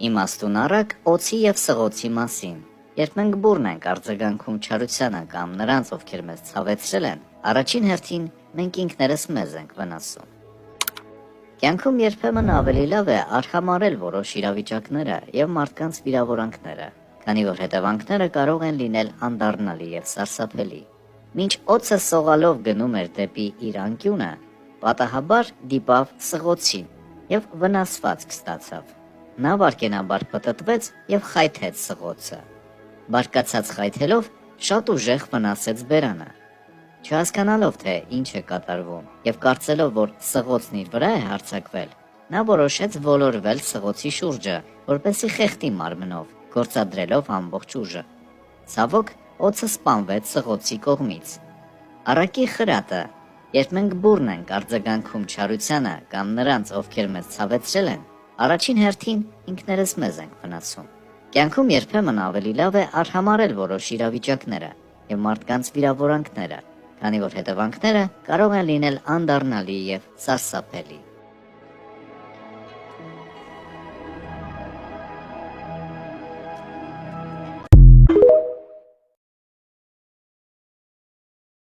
Իմաստուն առակ օձի եւ սղոցի մասին։ Երբ մենք բուրն ենք արձագանքում չարությանը կամ նրանց, ովքեր մեզ ցավեցրել են, առաջին հերթին մենք ինքներս մեզ ենք վնասում։ Կյանքում երբեմն ավելի լավ է արհամարել որոշ իրավիճակները եւ մարդկանց վիրավորանքները, քանի որ հետևանքները կարող են լինել անդառնալի եւ սարսափելի։ Մինչ օձը սողալով գնում էր դեպի իր անկյունը, պատահաբար դիպավ սղոցին եւ վնասվածք ստացավ։ Նա վարկենաբար պտտվեց եւ խայթեց սղոցը։ Բարկացած խայթելով շատ ուժեղ վնասեց բերանը։ Չհասկանալով, թե ինչ է կատարվում եւ կարծելով, որ սղոցն իր վրա է հարձակվել, նա որոշեց ոլորվել սղոցի շուրջը, որպեսզի խեղդի մարմնով, գործադրելով ամբողջ ուժը։ Ցավոք, օձը սպանվեց սղոցի կողմից։ Առակի խրատը, երբ մենք բուրն ենք արձագանքում չարությանը կամ նրանց, ովքեր մեզ ցավեցրել են, առաջին հերթին ինքներս մեզ ենք վնասում։ Կյանքում երբեմն ավելի լավ է արհամարել որոշ իրավիճակները եւ մարդկանց վիրավորանքները, քանի որ հետևանքները կարող են լինել անդառնալի եւ սարսափելի։